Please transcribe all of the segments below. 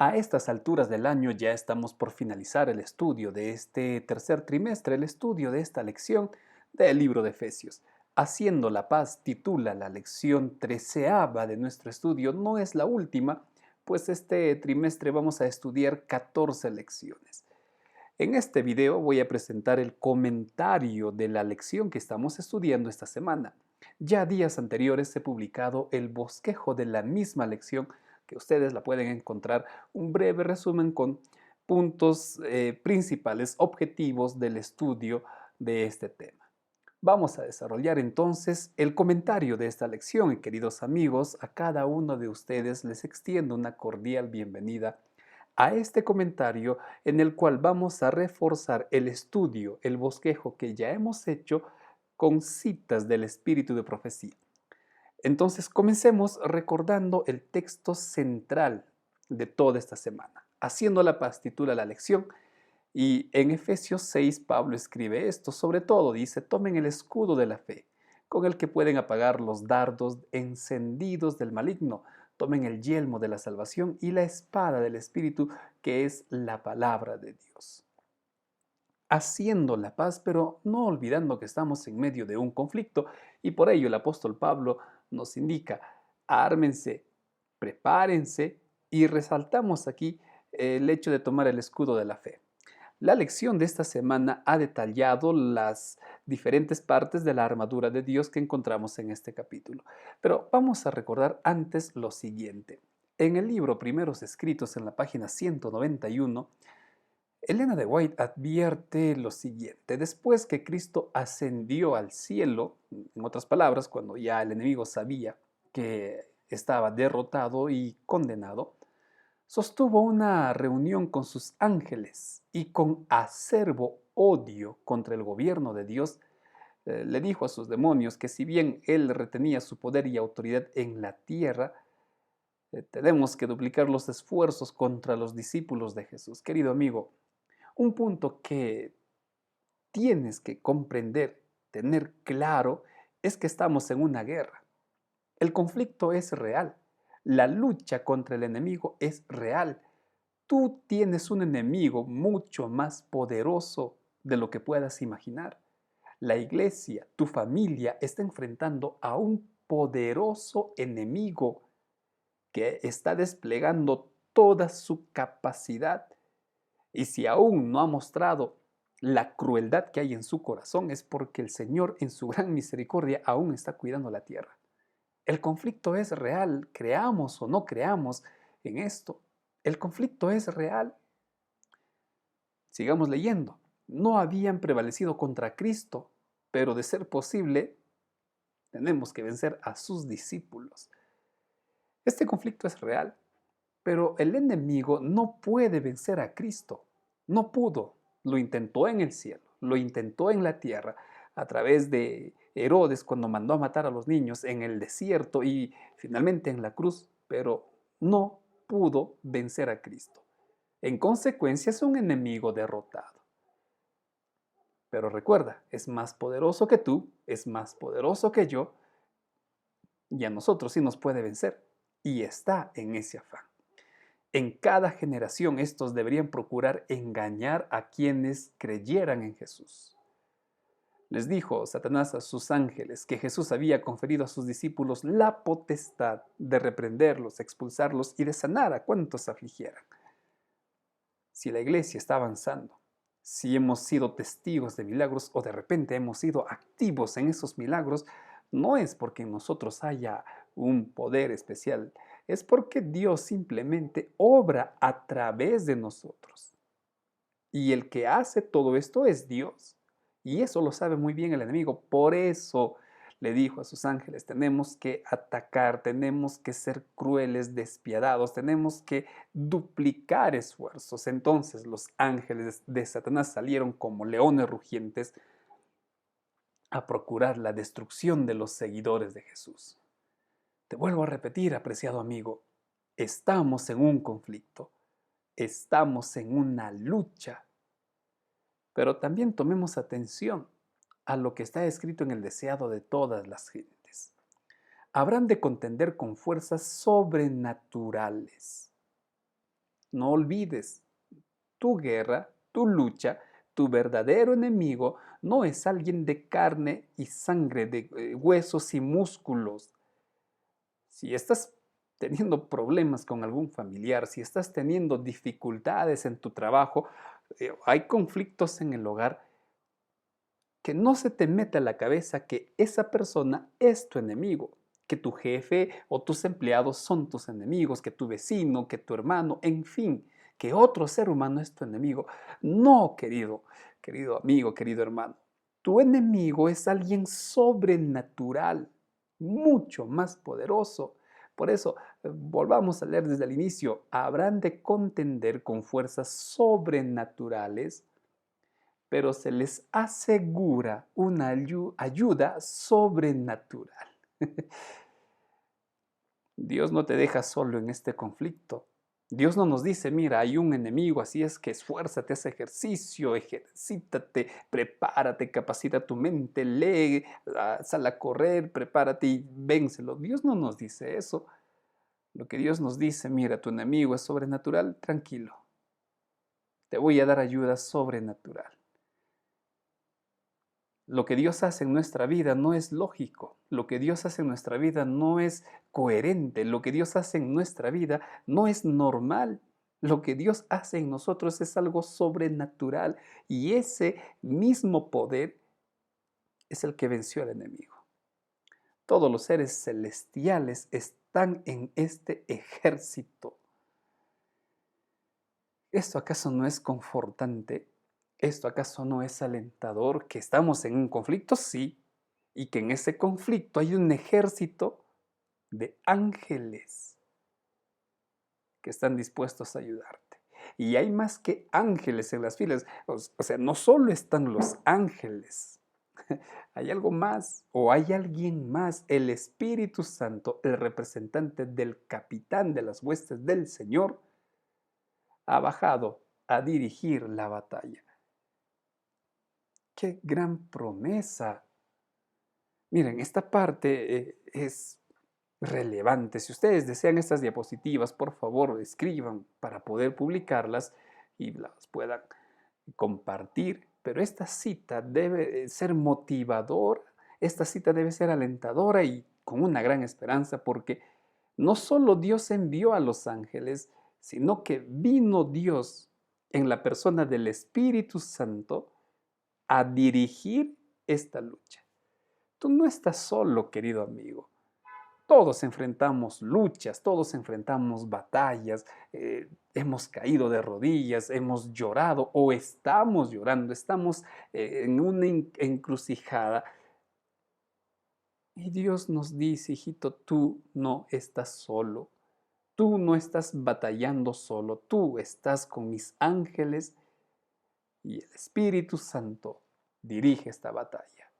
A estas alturas del año ya estamos por finalizar el estudio de este tercer trimestre, el estudio de esta lección del libro de Efesios. Haciendo la paz titula la lección treceava de nuestro estudio. No es la última, pues este trimestre vamos a estudiar 14 lecciones. En este video voy a presentar el comentario de la lección que estamos estudiando esta semana. Ya días anteriores he publicado el bosquejo de la misma lección, que ustedes la pueden encontrar, un breve resumen con puntos principales, objetivos del estudio de este tema. Vamos a desarrollar entonces el comentario de esta lección y queridos amigos, a cada uno de ustedes les extiendo una cordial bienvenida a este comentario en el cual vamos a reforzar el estudio, el bosquejo que ya hemos hecho con citas del espíritu de profecía. Entonces comencemos recordando el texto central de toda esta semana. Haciendo la paz titula la lección y en Efesios 6 Pablo escribe esto, sobre todo dice, tomen el escudo de la fe, con el que pueden apagar los dardos encendidos del maligno, tomen el yelmo de la salvación y la espada del Espíritu, que es la palabra de Dios. Haciendo la paz, pero no olvidando que estamos en medio de un conflicto, y por ello el apóstol Pablo nos indica, ármense, prepárense, y resaltamos aquí el hecho de tomar el escudo de la fe. La lección de esta semana ha detallado las diferentes partes de la armadura de Dios que encontramos en este capítulo. Pero vamos a recordar antes lo siguiente. En el libro Primeros Escritos, en la página 191, Elena de White advierte lo siguiente. Después que Cristo ascendió al cielo, en otras palabras, cuando ya el enemigo sabía que estaba derrotado y condenado, sostuvo una reunión con sus ángeles y con acerbo odio contra el gobierno de Dios, le dijo a sus demonios que si bien él retenía su poder y autoridad en la tierra, tenemos que duplicar los esfuerzos contra los discípulos de Jesús. Querido amigo, un punto que tienes que comprender, tener claro, es que estamos en una guerra. El conflicto es real. La lucha contra el enemigo es real. Tú tienes un enemigo mucho más poderoso de lo que puedas imaginar. La iglesia, tu familia, está enfrentando a un poderoso enemigo que está desplegando toda su capacidad. Y si aún no ha mostrado la crueldad que hay en su corazón, es porque el Señor en su gran misericordia aún está cuidando la tierra. El conflicto es real, creamos o no creamos en esto. El conflicto es real. Sigamos leyendo. No habían prevalecido contra Cristo, pero de ser posible, tenemos que vencer a sus discípulos. Este conflicto es real, pero el enemigo no puede vencer a Cristo. No pudo. Lo intentó en el cielo, lo intentó en la tierra, a través de Herodes cuando mandó a matar a los niños en el desierto y finalmente en la cruz, pero no pudo vencer a Cristo. En consecuencia es un enemigo derrotado. Pero recuerda, es más poderoso que tú, es más poderoso que yo, y a nosotros sí nos puede vencer. Y está en ese afán. En cada generación estos deberían procurar engañar a quienes creyeran en Jesús. Les dijo Satanás a sus ángeles que Jesús había conferido a sus discípulos la potestad de reprenderlos, expulsarlos y de sanar a cuantos afligieran. Si la iglesia está avanzando, si hemos sido testigos de milagros o de repente hemos sido activos en esos milagros, no es porque en nosotros haya un poder especial, es porque Dios simplemente obra a través de nosotros. Y el que hace todo esto es Dios. Y eso lo sabe muy bien el enemigo. Por eso le dijo a sus ángeles, tenemos que atacar, tenemos que ser crueles, despiadados, tenemos que duplicar esfuerzos. Entonces los ángeles de Satanás salieron como leones rugientes a procurar la destrucción de los seguidores de Jesús. Te vuelvo a repetir, apreciado amigo, estamos en un conflicto, estamos en una lucha, pero también tomemos atención a lo que está escrito en el deseado de todas las gentes. Habrán de contender con fuerzas sobrenaturales. No olvides, tu guerra, tu lucha, tu verdadero enemigo no es alguien de carne y sangre, de huesos y músculos. Si estás teniendo problemas con algún familiar, si estás teniendo dificultades en tu trabajo, hay conflictos en el hogar, que no se te meta a la cabeza que esa persona es tu enemigo, que tu jefe o tus empleados son tus enemigos, que tu vecino, que tu hermano, en fin, que otro ser humano es tu enemigo. No, querido amigo, querido hermano. Tu enemigo es alguien sobrenatural, mucho más poderoso. Por eso, volvamos a leer desde el inicio, habrán de contender con fuerzas sobrenaturales, pero se les asegura una ayuda sobrenatural. Dios no te deja solo en este conflicto. Dios no nos dice, mira, hay un enemigo, así es que esfuérzate, haz ejercicio, ejercítate, prepárate, capacita tu mente, lee, sal a correr, prepárate y vénselo. Dios no nos dice eso. Lo que Dios nos dice, mira, tu enemigo es sobrenatural, tranquilo. Te voy a dar ayuda sobrenatural. Lo que Dios hace en nuestra vida no es lógico, lo que Dios hace en nuestra vida no es coherente, lo que Dios hace en nuestra vida no es normal. Lo que Dios hace en nosotros es algo sobrenatural y ese mismo poder es el que venció al enemigo. Todos los seres celestiales están en este ejército. ¿Esto acaso no es confortante? ¿Esto acaso no es alentador? ¿Que estamos en un conflicto? Sí. Y que en ese conflicto hay un ejército de ángeles que están dispuestos a ayudarte. Y hay más que ángeles en las filas. O sea, no solo están los ángeles. Hay algo más o hay alguien más. El Espíritu Santo, el representante del capitán de las huestes del Señor, ha bajado a dirigir la batalla. ¡Qué gran promesa! Miren, esta parte es relevante. Si ustedes desean estas diapositivas, por favor, escriban para poder publicarlas y las puedan compartir. Pero esta cita debe ser motivadora, esta cita debe ser alentadora y con una gran esperanza, porque no solo Dios envió a los ángeles, sino que vino Dios en la persona del Espíritu Santo a dirigir esta lucha. Tú no estás solo, querido amigo. Todos enfrentamos luchas, todos enfrentamos batallas, hemos caído de rodillas, hemos llorado o estamos llorando, estamos en una encrucijada. Y Dios nos dice, hijito, tú no estás solo, tú no estás batallando solo, tú estás con mis ángeles y el Espíritu Santo dirige esta batalla.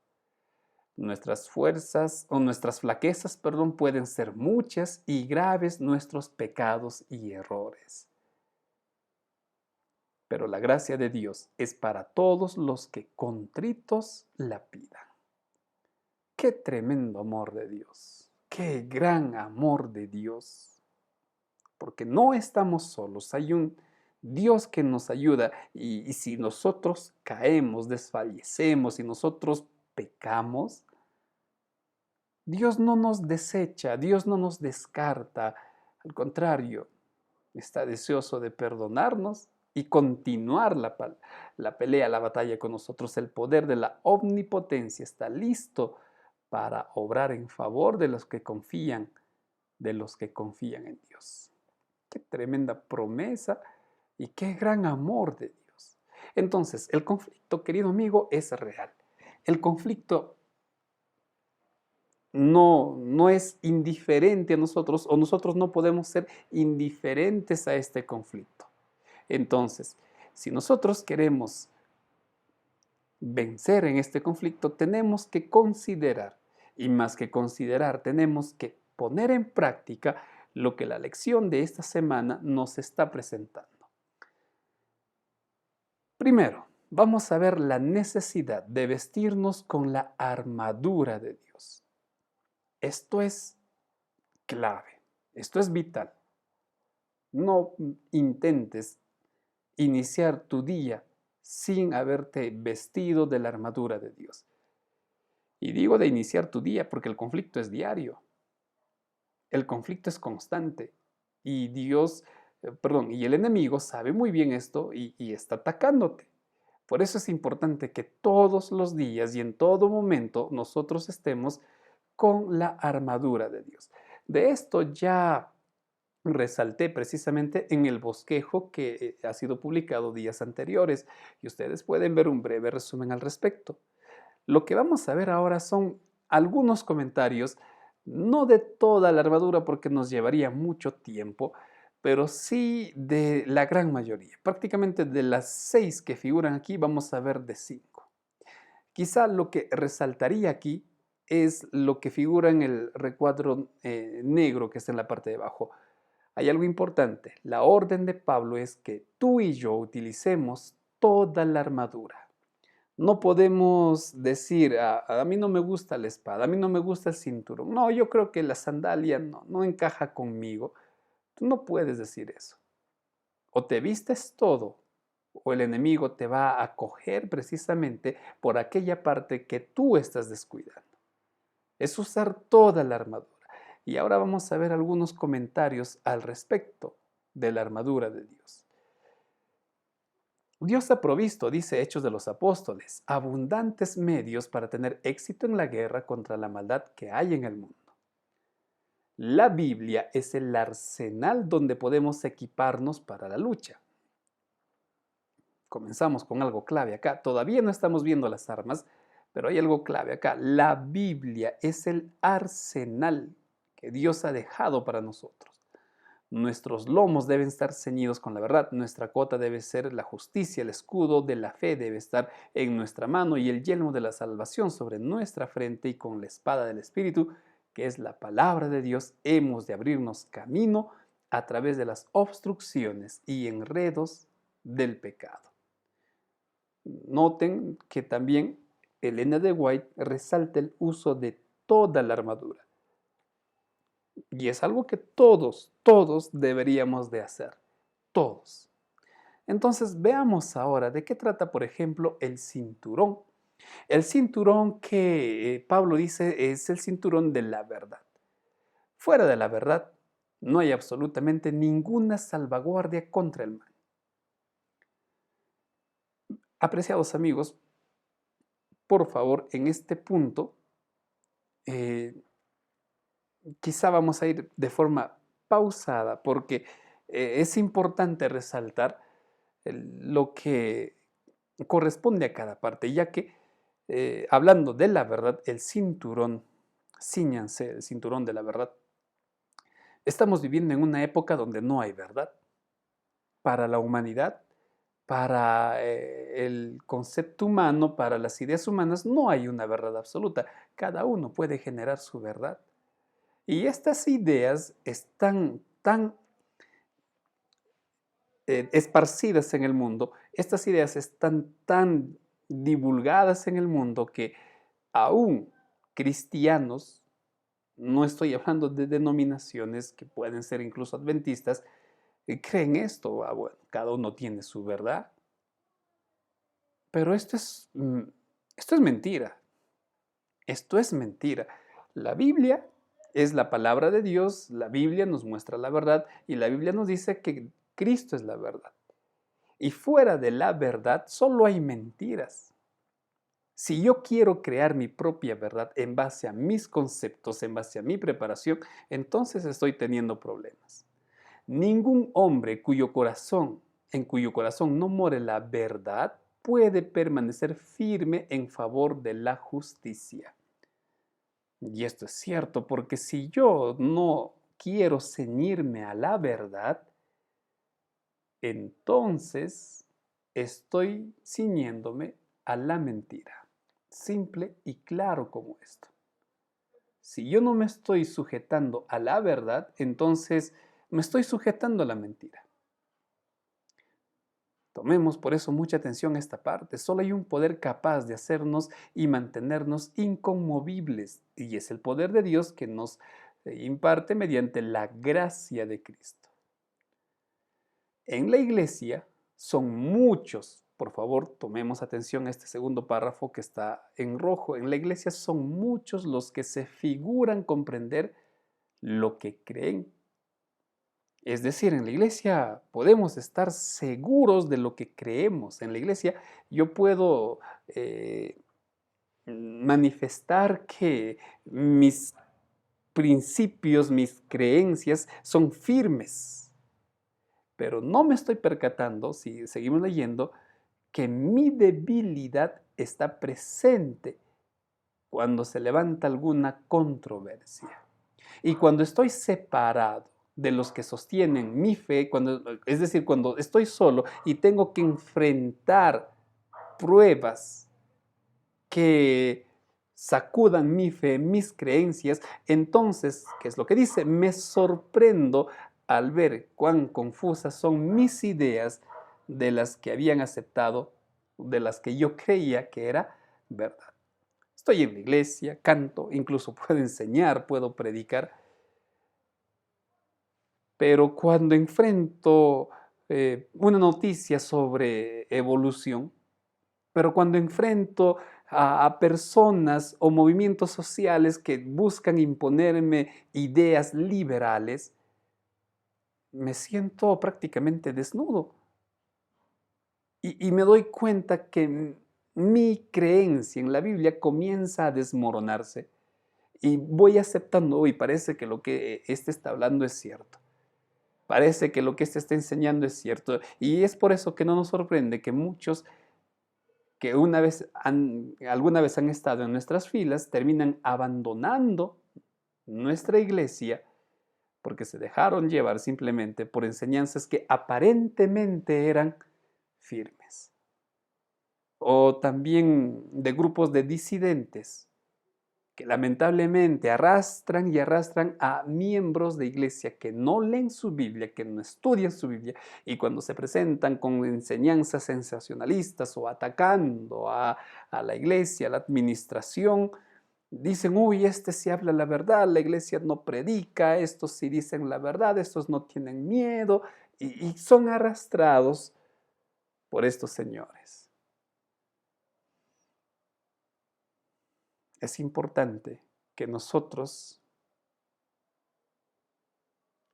Nuestras fuerzas o nuestras flaquezas, perdón, pueden ser muchas y graves nuestros pecados y errores. Pero la gracia de Dios es para todos los que contritos la pidan. ¡Qué tremendo amor de Dios! ¡Qué gran amor de Dios! Porque no estamos solos, hay un Dios que nos ayuda y si nosotros caemos, desfallecemos, si nosotros pecamos, Dios no nos desecha, Dios no nos descarta, al contrario, está deseoso de perdonarnos y continuar la pelea, la batalla con nosotros. El poder de la omnipotencia está listo para obrar en favor de los que confían, en Dios. Qué tremenda promesa y qué gran amor de Dios. Entonces, el conflicto, querido amigo, es real. El conflicto no es indiferente a nosotros o nosotros no podemos ser indiferentes a este conflicto. Entonces, si nosotros queremos vencer en este conflicto, tenemos que considerar, y más que considerar, tenemos que poner en práctica lo que la lección de esta semana nos está presentando. Primero, vamos a ver la necesidad de vestirnos con la armadura de Dios. Esto es clave, esto es vital. No intentes iniciar tu día sin haberte vestido de la armadura de Dios. Y digo de iniciar tu día porque el conflicto es diario, el conflicto es constante y y el enemigo sabe muy bien esto y está atacándote. Por eso es importante que todos los días y en todo momento nosotros estemos con la armadura de Dios. De esto ya resalté precisamente en el bosquejo que ha sido publicado días anteriores y ustedes pueden ver un breve resumen al respecto. Lo que vamos a ver ahora son algunos comentarios, no de toda la armadura porque nos llevaría mucho tiempo, pero sí de la gran mayoría. Prácticamente de las 6 que figuran aquí vamos a ver de 5. Quizá lo que resaltaría aquí es lo que figura en el recuadro negro que está en la parte de abajo. Hay algo importante. La orden de Pablo es que tú y yo utilicemos toda la armadura. No podemos decir, a mí no me gusta la espada, a mí no me gusta el cinturón. No, yo creo que la sandalia no encaja conmigo. Tú no puedes decir eso. O te vistes todo, o el enemigo te va a coger precisamente por aquella parte que tú estás descuidando. Es usar toda la armadura. Y ahora vamos a ver algunos comentarios al respecto de la armadura de Dios. Dios ha provisto, dice Hechos de los Apóstoles, abundantes medios para tener éxito en la guerra contra la maldad que hay en el mundo. La Biblia es el arsenal donde podemos equiparnos para la lucha. Comenzamos con algo clave acá. Todavía no estamos viendo las armas, pero hay algo clave acá. La Biblia es el arsenal que Dios ha dejado para nosotros. Nuestros lomos deben estar ceñidos con la verdad, nuestra cota debe ser la justicia, el escudo de la fe debe estar en nuestra mano y el yelmo de la salvación sobre nuestra frente y con la espada del Espíritu, que es la palabra de Dios, hemos de abrirnos camino a través de las obstrucciones y enredos del pecado. Noten que también Elena de White resalta el uso de toda la armadura. Y es algo que todos deberíamos de hacer. Todos. Entonces veamos ahora de qué trata, por ejemplo, el cinturón. El cinturón que Pablo dice es el cinturón de la verdad. Fuera de la verdad no hay absolutamente ninguna salvaguardia contra el mal. Apreciados amigos, por favor, en este punto, quizá vamos a ir de forma pausada porque es importante resaltar lo que corresponde a cada parte, ya que hablando de la verdad, el cinturón, cíñanse el cinturón de la verdad. Estamos viviendo en una época donde no hay verdad. Para la humanidad, para el concepto humano, para las ideas humanas, no hay una verdad absoluta. Cada uno puede generar su verdad. Y estas ideas están tan esparcidas en el mundo, estas ideas están tan divulgadas en el mundo que aún cristianos, no estoy hablando de denominaciones que pueden ser incluso adventistas, creen esto. Bueno, cada uno tiene su verdad. Pero esto es mentira. Esto es mentira. La Biblia es la palabra de Dios, la Biblia nos muestra la verdad y la Biblia nos dice que Cristo es la verdad. Y fuera de la verdad solo hay mentiras. Si yo quiero crear mi propia verdad en base a mis conceptos, en base a mi preparación, entonces estoy teniendo problemas. Ningún hombre en cuyo corazón no more la verdad, puede permanecer firme en favor de la justicia. Y esto es cierto porque si yo no quiero ceñirme a la verdad, entonces estoy ciñéndome a la mentira. Simple y claro como esto. Si yo no me estoy sujetando a la verdad, entonces me estoy sujetando a la mentira. Tomemos por eso mucha atención a esta parte. Solo hay un poder capaz de hacernos y mantenernos inconmovibles, y es el poder de Dios que nos imparte mediante la gracia de Cristo. En la iglesia son muchos, por favor tomemos atención a este segundo párrafo que está en rojo, en la iglesia son muchos los que se figuran comprender lo que creen. Es decir, en la iglesia podemos estar seguros de lo que creemos. En la iglesia yo puedo manifestar que mis principios, mis creencias son firmes, pero no me estoy percatando, si seguimos leyendo, que mi debilidad está presente cuando se levanta alguna controversia. Y cuando estoy separado de los que sostienen mi fe, es decir, cuando estoy solo y tengo que enfrentar pruebas que sacudan mi fe, mis creencias, entonces, ¿qué es lo que dice? Me sorprendo al ver cuán confusas son mis ideas de las que habían aceptado, de las que yo creía que era verdad. Estoy en la iglesia, canto, incluso puedo enseñar, puedo predicar, pero cuando enfrento una noticia sobre evolución, pero cuando enfrento a personas o movimientos sociales que buscan imponerme ideas liberales, me siento prácticamente desnudo. Y me doy cuenta que mi creencia en la Biblia comienza a desmoronarse. Y voy aceptando, hoy parece que lo que este está hablando es cierto. Parece que lo que este está enseñando es cierto. Y es por eso que no nos sorprende que muchos que alguna vez han estado en nuestras filas terminan abandonando nuestra iglesia porque se dejaron llevar simplemente por enseñanzas que aparentemente eran firmes. O también de grupos de disidentes que lamentablemente arrastran y arrastran a miembros de iglesia que no leen su Biblia, que no estudian su Biblia, y cuando se presentan con enseñanzas sensacionalistas o atacando a la iglesia, a la administración, dicen, uy, este sí habla la verdad, la iglesia no predica, estos sí dicen la verdad, estos no tienen miedo, y son arrastrados por estos señores. Es importante que nosotros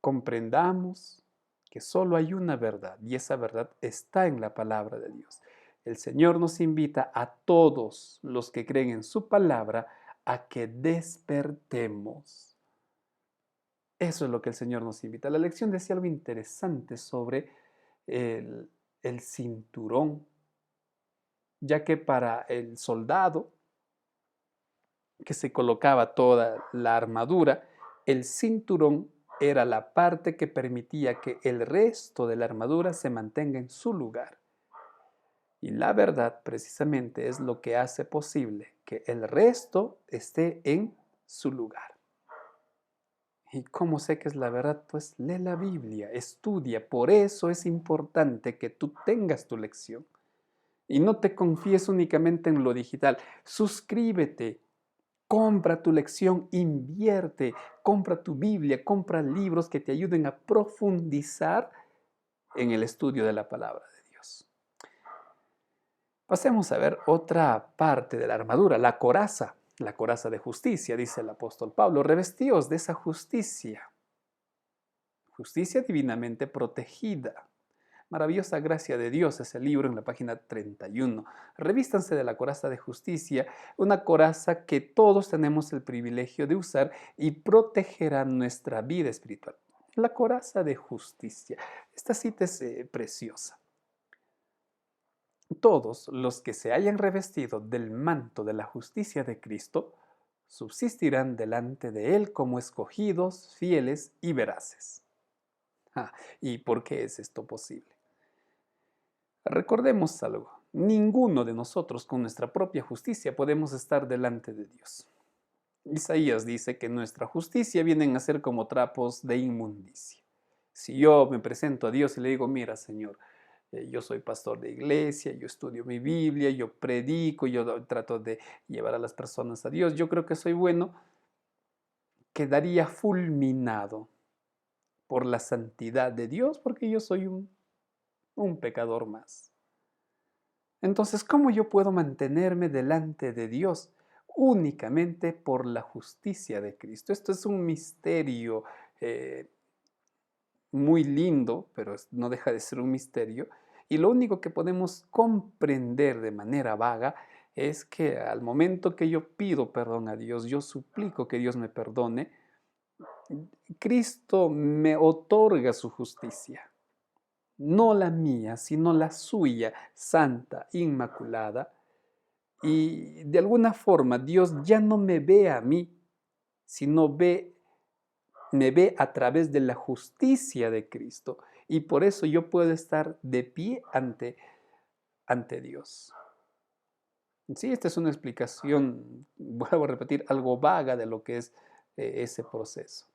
comprendamos que solo hay una verdad y esa verdad está en la palabra de Dios. El Señor nos invita a todos los que creen en su palabra a que despertemos. Eso es lo que el Señor nos invita. La lección decía algo interesante sobre el cinturón, ya que para el soldado que se colocaba toda la armadura, el cinturón era la parte que permitía que el resto de la armadura se mantenga en su lugar. Y la verdad precisamente es lo que hace posible que el resto esté en su lugar. ¿Y cómo sé que es la verdad? Pues lee la Biblia, estudia. Por eso es importante que tú tengas tu lección. Y no te confíes únicamente en lo digital. Suscríbete. Compra tu lección, invierte, compra tu Biblia, compra libros que te ayuden a profundizar en el estudio de la palabra de Dios. Pasemos a ver otra parte de la armadura, la coraza de justicia, dice el apóstol Pablo, revestíos de esa justicia, justicia divinamente protegida. Maravillosa gracia de Dios es el libro en la página 31. Revístanse de la coraza de justicia, una coraza que todos tenemos el privilegio de usar y protegerá nuestra vida espiritual. La coraza de justicia. Esta cita es preciosa. Todos los que se hayan revestido del manto de la justicia de Cristo subsistirán delante de Él como escogidos, fieles y veraces. ¿Y por qué es esto posible? Recordemos algo, ninguno de nosotros con nuestra propia justicia podemos estar delante de Dios. Isaías dice que nuestra justicia vienen a ser como trapos de inmundicia. Si yo me presento a Dios y le digo, mira Señor, yo soy pastor de iglesia, yo estudio mi Biblia, yo predico, yo trato de llevar a las personas a Dios, yo creo que soy bueno, quedaría fulminado por la santidad de Dios porque yo soy un un pecador más. Entonces, ¿cómo yo puedo mantenerme delante de Dios? Únicamente por la justicia de Cristo. Esto es un misterio eh, muy lindo, pero no deja de ser un misterio. Y lo único que podemos comprender de manera vaga es que al momento que yo pido perdón a Dios, yo suplico que Dios me perdone, Cristo me otorga su justicia. No la mía, sino la suya, santa, inmaculada. Y de alguna forma Dios ya no me ve a mí, sino me ve a través de la justicia de Cristo. Y por eso yo puedo estar de pie ante Dios. Sí, esta es una explicación, vuelvo a repetir, algo vaga de lo que es ese proceso.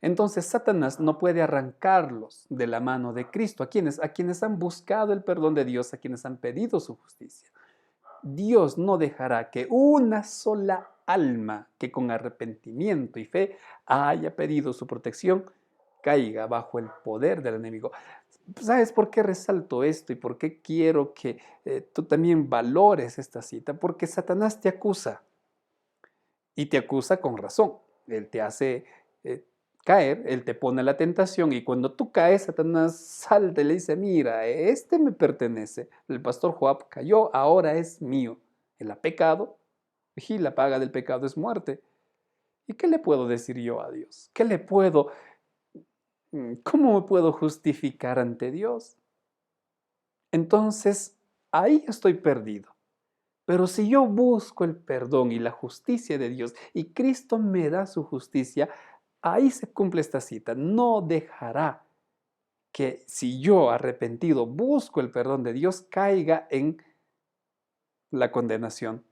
Entonces Satanás no puede arrancarlos de la mano de Cristo, a quienes han buscado el perdón de Dios, a quienes han pedido su justicia. Dios no dejará que una sola alma que con arrepentimiento y fe haya pedido su protección caiga bajo el poder del enemigo. ¿Sabes por qué resalto esto y por qué quiero que tú también valores esta cita? Porque Satanás te acusa y te acusa con razón. Él te hace caer, él te pone la tentación y cuando tú caes, Satanás salta y le dice, mira, este me pertenece. El pastor Joab cayó, ahora es mío. Él ha pecado y la paga del pecado es muerte. ¿Y qué le puedo decir yo a Dios? ¿Cómo me puedo justificar ante Dios? Entonces, ahí estoy perdido. Pero si yo busco el perdón y la justicia de Dios y Cristo me da su justicia, ahí se cumple esta cita. No dejará que si yo arrepentido busco el perdón de Dios, caiga en la condenación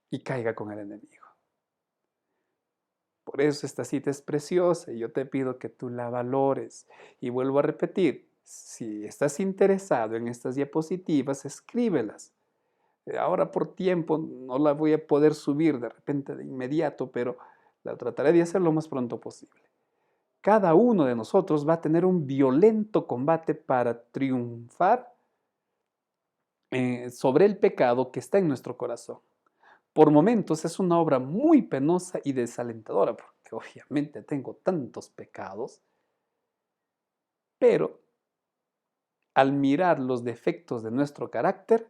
y caiga con el enemigo. Por eso esta cita es preciosa y yo te pido que tú la valores. Y vuelvo a repetir, si estás interesado en estas diapositivas, escríbelas. Ahora por tiempo no la voy a poder subir de repente de inmediato, pero la trataré de hacer lo más pronto posible. Cada uno de nosotros va a tener un violento combate para triunfar sobre el pecado que está en nuestro corazón. Por momentos es una obra muy penosa y desalentadora, porque obviamente tengo tantos pecados, pero al mirar los defectos de nuestro carácter,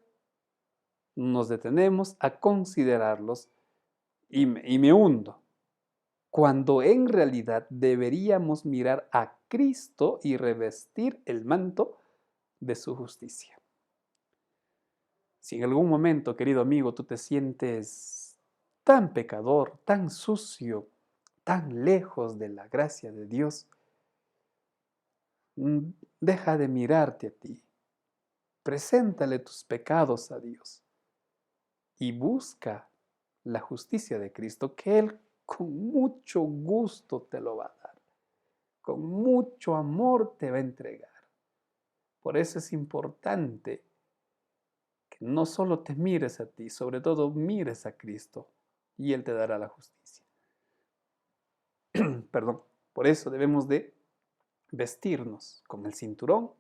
nos detenemos a considerarlos y me hundo, cuando en realidad deberíamos mirar a Cristo y revestir el manto de su justicia. Si en algún momento, querido amigo, tú te sientes tan pecador, tan sucio, tan lejos de la gracia de Dios, deja de mirarte a ti. Preséntale tus pecados a Dios y busca la justicia de Cristo, que Él con mucho gusto te lo va a dar. Con mucho amor te va a entregar. Por eso es importante que no solo te mires a ti, sobre todo mires a Cristo y Él te dará la justicia. Perdón. Por eso debemos de vestirnos con el cinturón,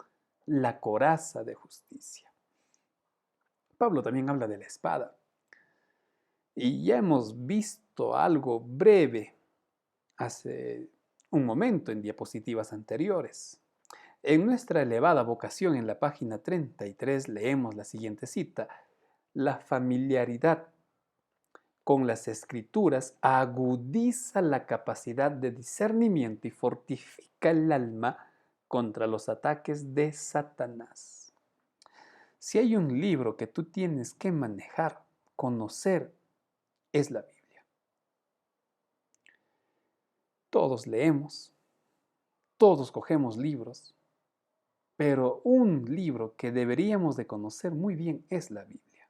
la coraza de justicia. Pablo también habla de la espada. Y ya hemos visto algo breve hace un momento en diapositivas anteriores. En nuestra elevada vocación, en la página 33, leemos la siguiente cita: la familiaridad con las escrituras agudiza la capacidad de discernimiento y fortifica el alma contra los ataques de Satanás. Si hay un libro que tú tienes que manejar, conocer, es la Biblia. Todos leemos, todos cogemos libros, pero un libro que deberíamos de conocer muy bien es la Biblia.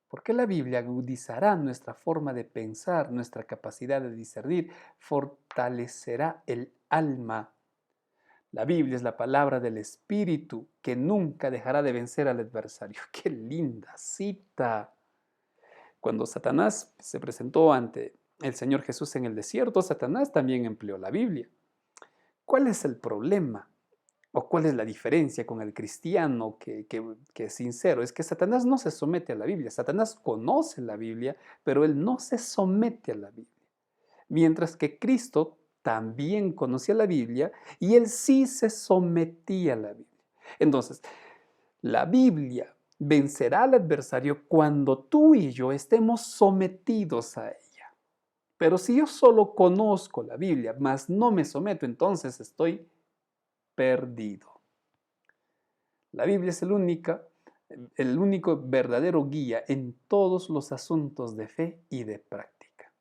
Porque la Biblia agudizará nuestra forma de pensar, nuestra capacidad de discernir, fortalecerá el alma. La Biblia es la palabra del Espíritu que nunca dejará de vencer al adversario. ¡Qué linda cita! Cuando Satanás se presentó ante el Señor Jesús en el desierto, Satanás también empleó la Biblia. ¿Cuál es el problema? ¿O cuál es la diferencia con el cristiano que es sincero? Es que Satanás no se somete a la Biblia. Satanás conoce la Biblia, pero él no se somete a la Biblia. Mientras que Cristo también conocía la Biblia y él sí se sometía a la Biblia. Entonces, la Biblia vencerá al adversario cuando tú y yo estemos sometidos a ella. Pero si yo solo conozco la Biblia, mas no me someto, entonces estoy perdido. La Biblia es el único verdadero guía en todos los asuntos de fe y de práctica.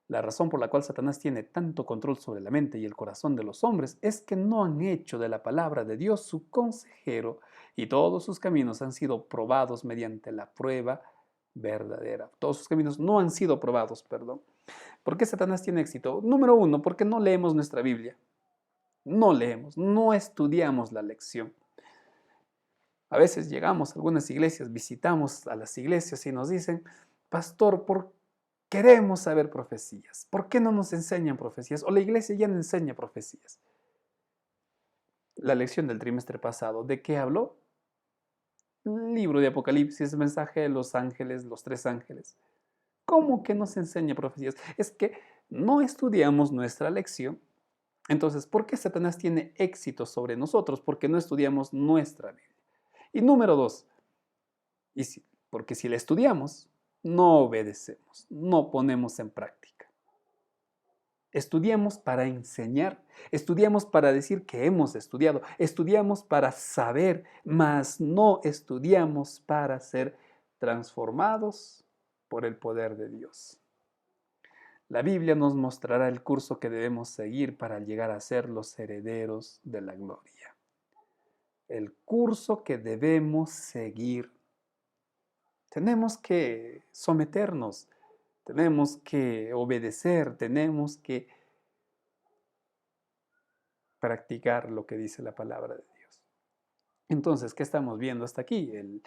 La razón por la cual Satanás tiene tanto control sobre la mente y el corazón de los hombres es que no han hecho de la palabra de Dios su consejero y todos sus caminos han sido probados mediante la prueba verdadera. Todos sus caminos no han sido probados, perdón. ¿Por qué Satanás tiene éxito? Número uno, porque no leemos nuestra Biblia. No leemos, no estudiamos la lección. A veces llegamos a algunas iglesias, visitamos a las iglesias y nos dicen, pastor, queremos saber profecías. ¿Por qué no nos enseñan profecías? O la iglesia ya no enseña profecías. La lección del trimestre pasado, ¿de qué habló? Libro de Apocalipsis, mensaje de los ángeles, los tres ángeles. ¿Cómo que nos enseña profecías? Es que no estudiamos nuestra lección. Entonces, ¿por qué Satanás tiene éxito sobre nosotros? Porque no estudiamos nuestra Biblia. Y número dos, porque si la estudiamos, no obedecemos, no ponemos en práctica. Estudiamos para enseñar, estudiamos para decir que hemos estudiado, estudiamos para saber, mas no estudiamos para ser transformados por el poder de Dios. La Biblia nos mostrará el curso que debemos seguir para llegar a ser los herederos de la gloria. El curso que debemos seguir. Tenemos que someternos, tenemos que obedecer, tenemos que practicar lo que dice la palabra de Dios. Entonces, ¿qué estamos viendo hasta aquí? El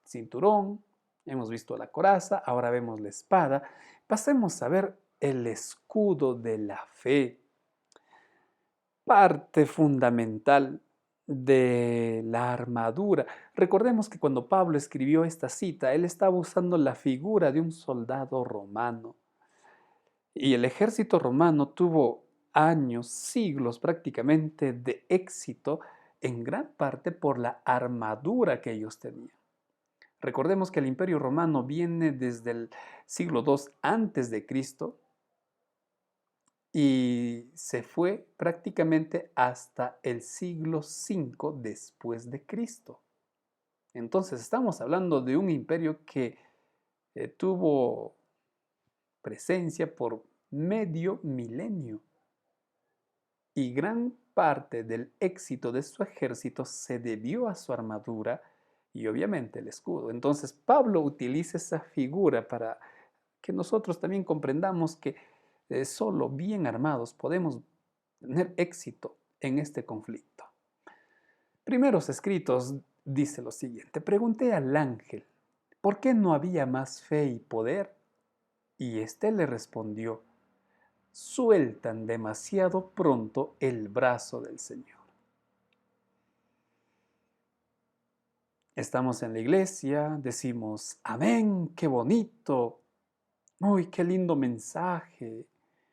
cinturón, hemos visto la coraza, ahora vemos la espada. Pasemos a ver el escudo de la fe. Parte fundamental de la armadura. Recordemos que cuando Pablo escribió esta cita, él estaba usando la figura de un soldado romano. Y el ejército romano tuvo años, siglos prácticamente de éxito, en gran parte por la armadura que ellos tenían. Recordemos que el Imperio Romano viene desde el siglo II antes de Cristo y se fue prácticamente hasta el siglo V después de Cristo. Entonces estamos hablando de un imperio que tuvo presencia por medio milenio y gran parte del éxito de su ejército se debió a su armadura y obviamente el escudo. Entonces Pablo utiliza esa figura para que nosotros también comprendamos que solo bien armados podemos tener éxito en este conflicto. Primeros Escritos dice lo siguiente: pregunté al ángel, ¿por qué no había más fe y poder? Y éste le respondió, sueltan demasiado pronto el brazo del Señor. Estamos en la iglesia, decimos, amén, qué bonito, uy, qué lindo mensaje,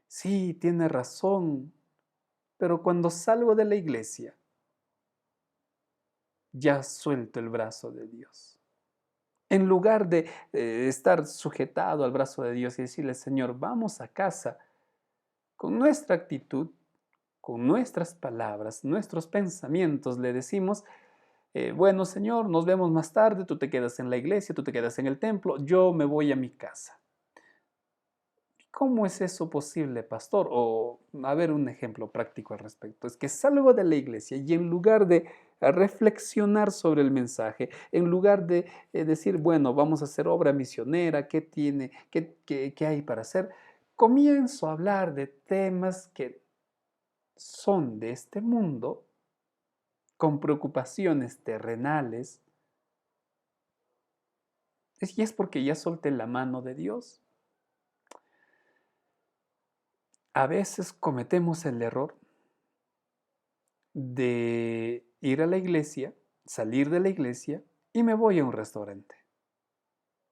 sí, tiene razón, pero cuando salgo de la iglesia, ya suelto el brazo de Dios. En lugar de estar sujetado al brazo de Dios y decirle, Señor, vamos a casa, con nuestra actitud, con nuestras palabras, nuestros pensamientos, le decimos, bueno, Señor, nos vemos más tarde, tú te quedas en la iglesia, tú te quedas en el templo, yo me voy a mi casa. ¿Cómo es eso posible, pastor? O, a ver, un ejemplo práctico al respecto. Es que salgo de la iglesia y en lugar de reflexionar sobre el mensaje, en lugar de decir, bueno, vamos a hacer obra misionera, ¿qué tiene, qué hay para hacer? Comienzo a hablar de temas que son de este mundo, con preocupaciones terrenales, y es porque ya solté la mano de Dios. A veces cometemos el error de ir a la iglesia, salir de la iglesia y me voy a un restaurante.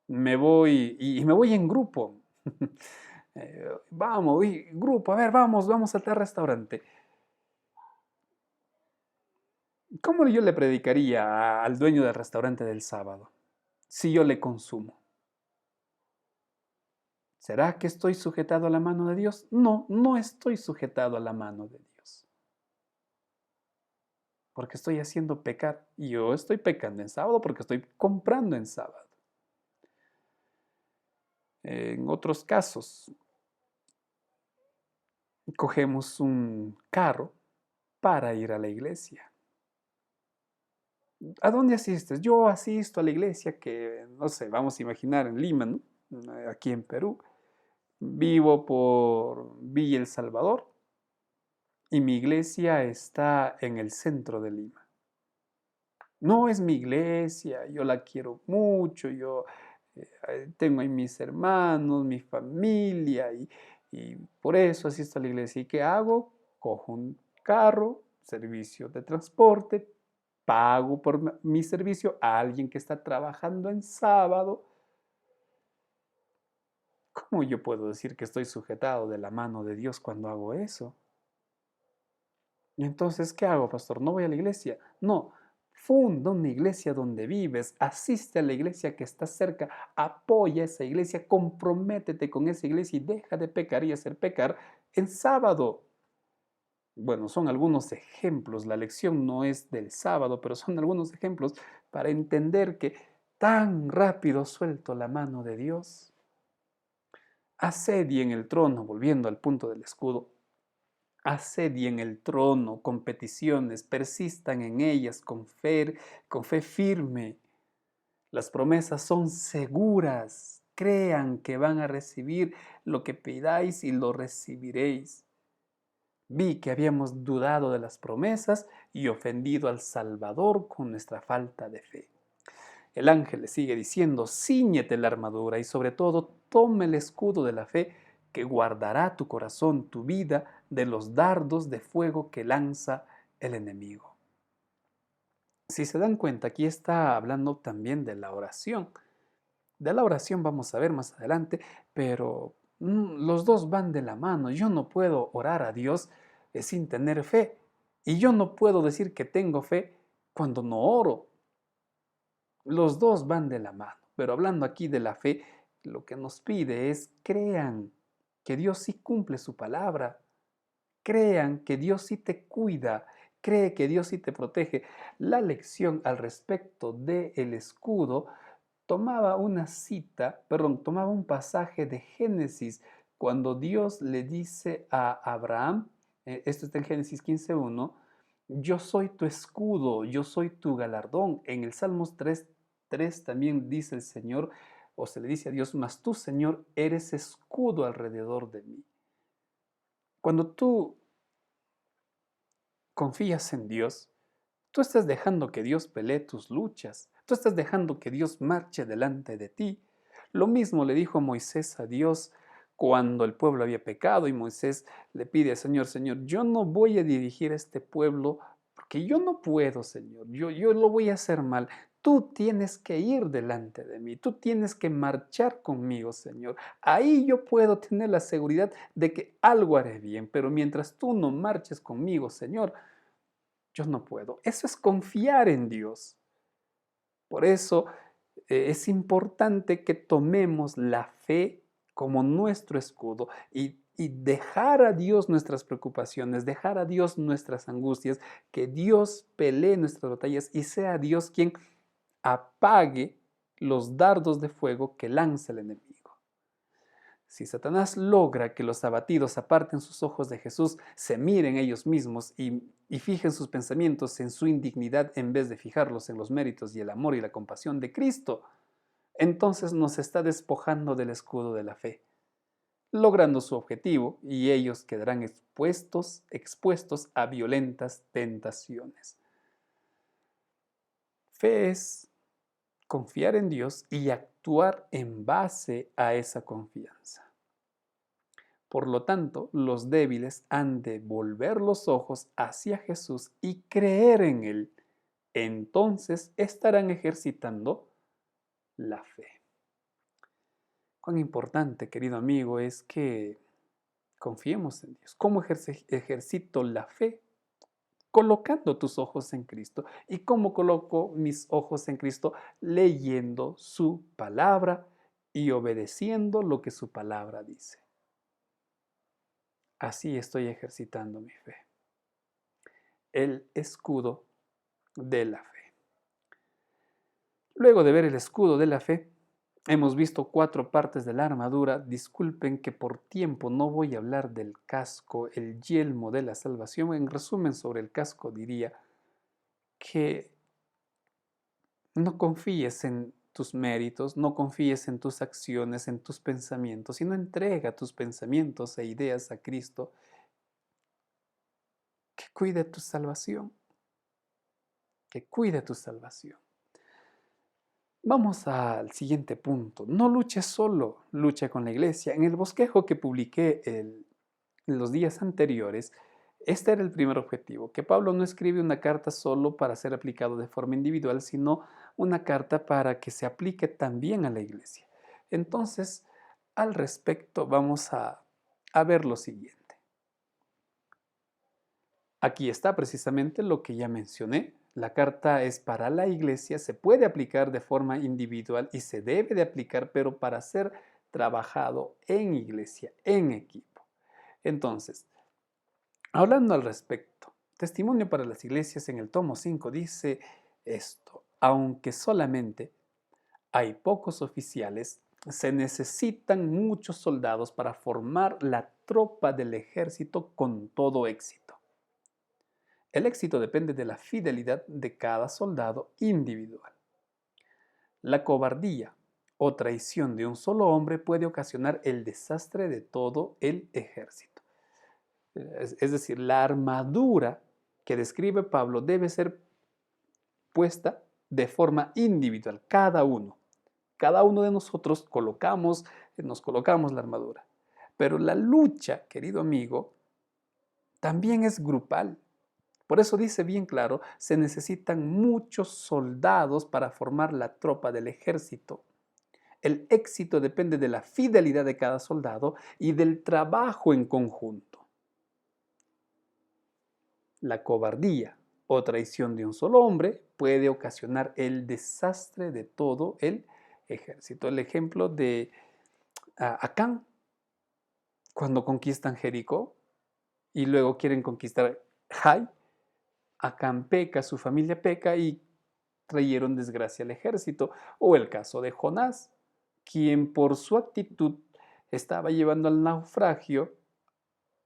Me voy y me voy en grupo. Vamos, grupo, a ver, vamos a tal restaurante. ¿Cómo yo le predicaría al dueño del restaurante del sábado si yo le consumo? ¿Será que estoy sujetado a la mano de Dios? No, no estoy sujetado a la mano de Dios. Porque estoy haciendo pecar. Y yo estoy pecando en sábado porque estoy comprando en sábado. En otros casos, cogemos un carro para ir a la iglesia. ¿A dónde asistes? Yo asisto a la iglesia que, no sé, vamos a imaginar en Lima, ¿no? Aquí en Perú. Vivo por Villa El Salvador y mi iglesia está en el centro de Lima. No es mi iglesia, yo la quiero mucho, yo tengo ahí mis hermanos, mi familia y por eso asisto a la iglesia. ¿Y qué hago? Cojo un carro, servicio de transporte, pago por mi servicio a alguien que está trabajando en sábado. ¿Cómo yo puedo decir que estoy sujetado de la mano de Dios cuando hago eso? Y entonces, ¿qué hago, pastor? ¿No voy a la iglesia? No, funda una iglesia donde vives, asiste a la iglesia que está cerca, apoya esa iglesia, comprométete con esa iglesia y deja de pecar y hacer pecar en sábado. Bueno, son algunos ejemplos, la lección no es del sábado, pero son algunos ejemplos para entender que tan rápido suelto la mano de Dios. Asedie en el trono, volviendo al punto del escudo, asedien el trono con peticiones, persistan en ellas con fe firme. Las promesas son seguras, crean que van a recibir lo que pidáis y lo recibiréis. Vi que habíamos dudado de las promesas y ofendido al Salvador con nuestra falta de fe. El ángel le sigue diciendo, cíñete la armadura y sobre todo toma el escudo de la fe que guardará tu corazón, tu vida, de los dardos de fuego que lanza el enemigo. Si se dan cuenta, aquí está hablando también de la oración. De la oración vamos a ver más adelante, pero los dos van de la mano. Yo no puedo orar a Dios sin tener fe. Y yo no puedo decir que tengo fe cuando no oro. Los dos van de la mano, pero hablando aquí de la fe, lo que nos pide es crean que Dios sí cumple su palabra, crean que Dios sí te cuida, cree que Dios sí te protege. La lección al respecto del escudo tomaba tomaba un pasaje de Génesis cuando Dios le dice a Abraham, esto está en Génesis 15:1, yo soy tu escudo, yo soy tu galardón. En el Salmos 3 también dice el Señor, o se le dice a Dios, mas tú, Señor, eres escudo alrededor de mí. Cuando tú confías en Dios, tú estás dejando que Dios pelee tus luchas, tú estás dejando que Dios marche delante de ti. Lo mismo le dijo Moisés a Dios cuando el pueblo había pecado y Moisés le pide al Señor, Señor, yo no voy a dirigir a este pueblo porque yo no puedo, Señor, yo lo voy a hacer mal. Tú tienes que ir delante de mí, tú tienes que marchar conmigo, Señor. Ahí yo puedo tener la seguridad de que algo haré bien, pero mientras tú no marches conmigo, Señor, yo no puedo. Eso es confiar en Dios. Por eso es importante que tomemos la fe como nuestro escudo y dejar a Dios nuestras preocupaciones, dejar a Dios nuestras angustias, que Dios pelee nuestras batallas y sea Dios quien apague los dardos de fuego que lanza el enemigo. Si Satanás logra que los abatidos aparten sus ojos de Jesús, se miren ellos mismos y fijen sus pensamientos en su indignidad en vez de fijarlos en los méritos y el amor y la compasión de Cristo, entonces nos está despojando del escudo de la fe, logrando su objetivo y ellos quedarán expuestos a violentas tentaciones. Fe es confiar en Dios y actuar en base a esa confianza. Por lo tanto, los débiles han de volver los ojos hacia Jesús y creer en Él. Entonces estarán ejercitando la fe. Cuán importante, querido amigo, es que confiemos en Dios. ¿Cómo ejercito la fe? Colocando tus ojos en Cristo. ¿Y cómo coloco mis ojos en Cristo? Leyendo su palabra y obedeciendo lo que su palabra dice. Así estoy ejercitando mi fe. El escudo de la fe. Luego de ver el escudo de la fe, hemos visto 4 partes de la armadura. Disculpen que por tiempo no voy a hablar del casco, el yelmo de la salvación. En resumen, sobre el casco diría que no confíes en tus méritos, no confíes en tus acciones, en tus pensamientos, sino entrega tus pensamientos e ideas a Cristo, que cuide tu salvación, que cuide tu salvación. Vamos al siguiente punto. No luches solo, lucha con la iglesia. En el bosquejo que publiqué en los días anteriores, este era el primer objetivo, que Pablo no escribe una carta solo para ser aplicado de forma individual, sino una carta para que se aplique también a la iglesia. Entonces, al respecto, vamos a ver lo siguiente. Aquí está precisamente lo que ya mencioné. La carta es para la iglesia, se puede aplicar de forma individual y se debe de aplicar, pero para ser trabajado en iglesia, en equipo. Entonces, hablando al respecto, Testimonio para las Iglesias en el tomo 5 dice esto: aunque solamente hay pocos oficiales, se necesitan muchos soldados para formar la tropa del ejército con todo éxito. El éxito depende de la fidelidad de cada soldado individual. La cobardía o traición de un solo hombre puede ocasionar el desastre de todo el ejército. Es decir, la armadura que describe Pablo debe ser puesta de forma individual, cada uno. Cada uno de nosotros nos colocamos la armadura. Pero la lucha, querido amigo, también es grupal. Por eso dice bien claro, se necesitan muchos soldados para formar la tropa del ejército. El éxito depende de la fidelidad de cada soldado y del trabajo en conjunto. La cobardía o traición de un solo hombre puede ocasionar el desastre de todo el ejército. El ejemplo de Acán, cuando conquistan Jericó y luego quieren conquistar Jai, Acán peca, su familia peca y trajeron desgracia al ejército. O el caso de Jonás, quien por su actitud estaba llevando al naufragio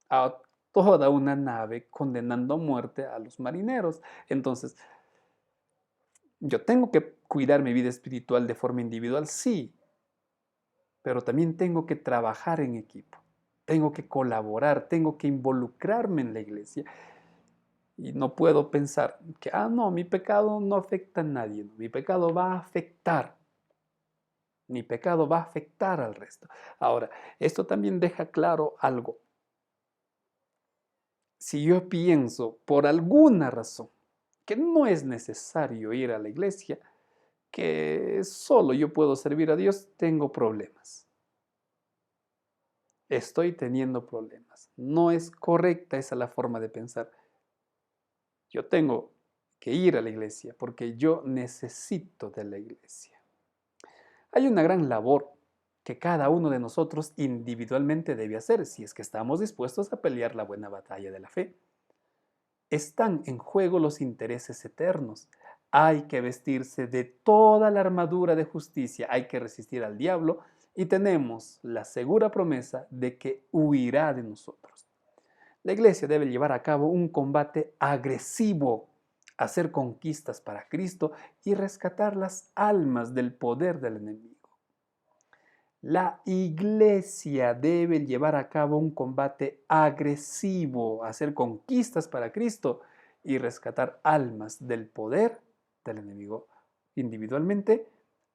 a toda una nave, condenando a muerte a los marineros. Entonces, yo tengo que cuidar mi vida espiritual de forma individual, sí, pero también tengo que trabajar en equipo. Tengo que colaborar, tengo que involucrarme en la iglesia. Y no puedo pensar que, no, mi pecado no afecta a nadie. No, mi pecado va a afectar. Mi pecado va a afectar al resto. Ahora, esto también deja claro algo. Si yo pienso por alguna razón que no es necesario ir a la iglesia, que solo yo puedo servir a Dios, tengo problemas. Estoy teniendo problemas. No es correcta esa la forma de pensar. Yo tengo que ir a la iglesia porque yo necesito de la iglesia. Hay una gran labor que cada uno de nosotros individualmente debe hacer si es que estamos dispuestos a pelear la buena batalla de la fe. Están en juego los intereses eternos. Hay que vestirse de toda la armadura de justicia, hay que resistir al diablo y tenemos la segura promesa de que huirá de nosotros. La iglesia debe llevar a cabo un combate agresivo, hacer conquistas para Cristo y rescatar las almas del poder del enemigo. La iglesia debe llevar a cabo un combate agresivo, hacer conquistas para Cristo y rescatar almas del poder del enemigo. Individualmente,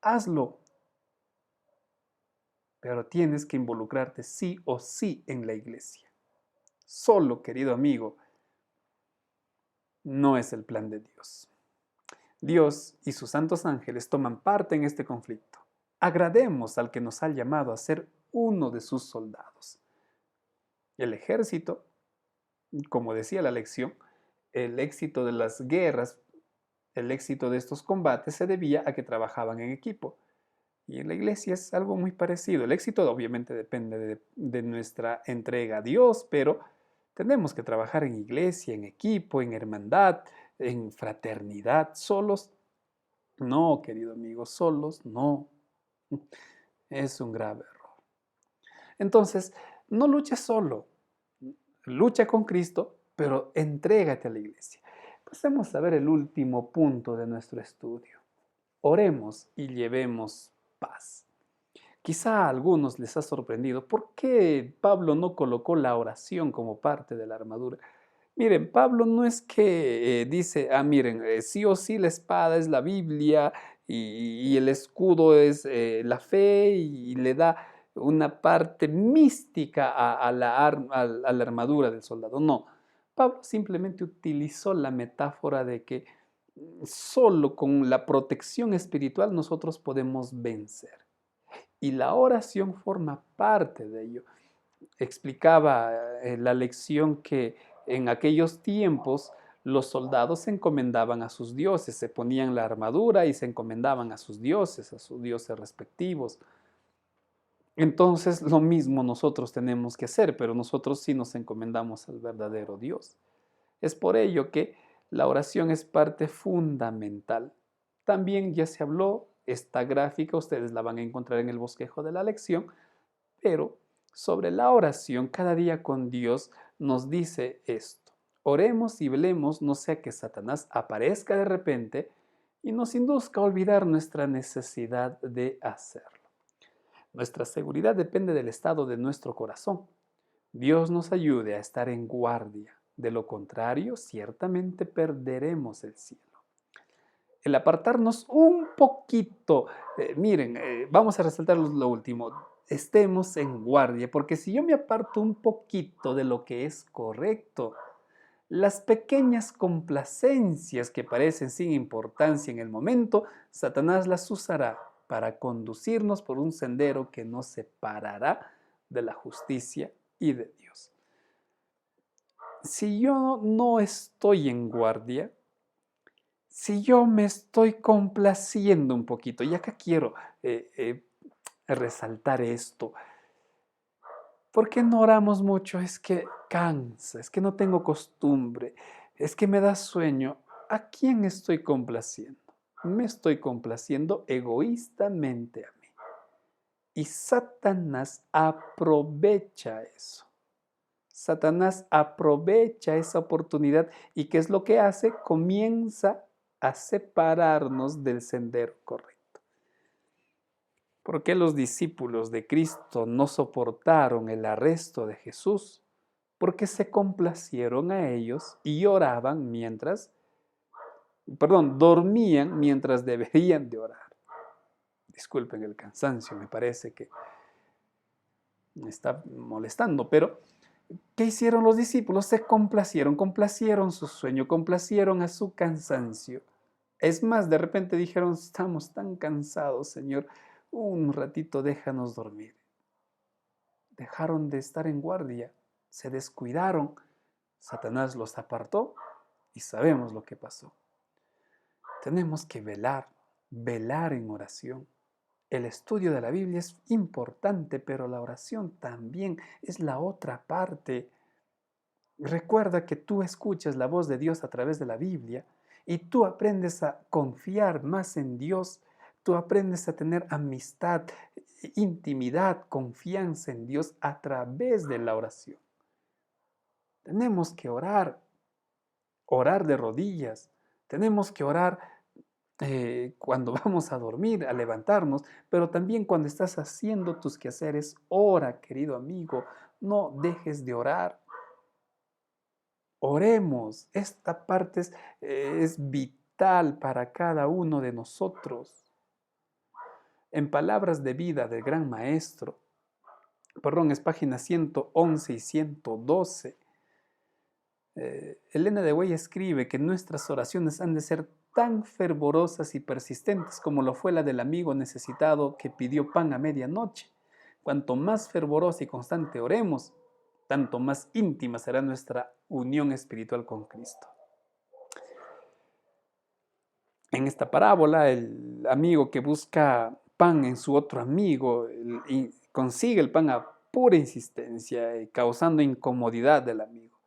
hazlo. pero tienes que involucrarte sí o sí en la iglesia. Solo, querido amigo, no es el plan de Dios. Dios y sus santos ángeles toman parte en este conflicto. Agrademos al que nos ha llamado a ser uno de sus soldados. El ejército, como decía la lección, el éxito de las guerras, el éxito de estos combates se debía a que trabajaban en equipo. Y en la iglesia es algo muy parecido. El éxito obviamente depende de nuestra entrega a Dios, pero tenemos que trabajar en iglesia, en equipo, en hermandad, en fraternidad. Solos, no, querido amigo, solos, no. Es un grave error. Entonces, no luches solo. Lucha con Cristo, pero entrégate a la iglesia. Pasemos a ver el último punto de nuestro estudio. Oremos y llevemos paz. Quizá a algunos les ha sorprendido por qué Pablo no colocó la oración como parte de la armadura. Miren, Pablo no es que dice, miren, sí o sí la espada es la Biblia y el escudo es la fe y le da una parte mística a la armadura del soldado. No, Pablo simplemente utilizó la metáfora de que solo con la protección espiritual nosotros podemos vencer. Y la oración forma parte de ello. Explicaba la lección que en aquellos tiempos los soldados se encomendaban a sus dioses, se ponían la armadura y se encomendaban a sus dioses respectivos. Entonces lo mismo nosotros tenemos que hacer, pero nosotros sí nos encomendamos al verdadero Dios. Es por ello que la oración es parte fundamental. También ya se habló, esta gráfica ustedes la van a encontrar en el bosquejo de la lección, pero sobre la oración cada día con Dios nos dice esto. Oremos y velemos, no sea que Satanás aparezca de repente y nos induzca a olvidar nuestra necesidad de hacerlo. Nuestra seguridad depende del estado de nuestro corazón. Dios nos ayude a estar en guardia. De lo contrario, ciertamente perderemos el cielo. El apartarnos un poquito, miren, vamos a resaltar lo último, estemos en guardia, porque si yo me aparto un poquito de lo que es correcto, las pequeñas complacencias que parecen sin importancia en el momento, Satanás las usará para conducirnos por un sendero que nos separará de la justicia y de Dios. Si yo no estoy en guardia, si yo me estoy complaciendo un poquito, y acá quiero resaltar esto, ¿por qué no oramos mucho? Es que cansa, es que no tengo costumbre, es que me da sueño. ¿A quién estoy complaciendo? Me estoy complaciendo egoístamente a mí. Y Satanás aprovecha eso. Satanás aprovecha esa oportunidad y ¿qué es lo que hace? Comienza a separarnos del sendero correcto. ¿Por qué los discípulos de Cristo no soportaron el arresto de Jesús? Porque se complacieron a ellos y oraban dormían mientras deberían de orar. Disculpen el cansancio, me parece que me está molestando, pero ¿qué hicieron los discípulos? Se complacieron su sueño, complacieron a su cansancio. Es más, de repente dijeron, estamos tan cansados, Señor, un ratito déjanos dormir. Dejaron de estar en guardia, se descuidaron, Satanás los apartó y sabemos lo que pasó. Tenemos que velar en oración. El estudio de la Biblia es importante, pero la oración también es la otra parte. Recuerda que tú escuchas la voz de Dios a través de la Biblia y tú aprendes a confiar más en Dios, tú aprendes a tener amistad, intimidad, confianza en Dios a través de la oración. Tenemos que orar de rodillas, tenemos que orar cuando vamos a dormir, a levantarnos, pero también cuando estás haciendo tus quehaceres, ora, querido amigo, no dejes de orar. Oremos, esta parte es vital para cada uno de nosotros. En palabras de vida del gran maestro, perdón, es página 111 y 112. Elena de Güey escribe que nuestras oraciones han de ser tan fervorosas y persistentes como lo fue la del amigo necesitado que pidió pan a medianoche. Cuanto más fervorosa y constante oremos, tanto más íntima será nuestra unión espiritual con Cristo. En esta parábola, el amigo que busca pan en su otro amigo y consigue el pan a pura insistencia, causando incomodidad del amigo.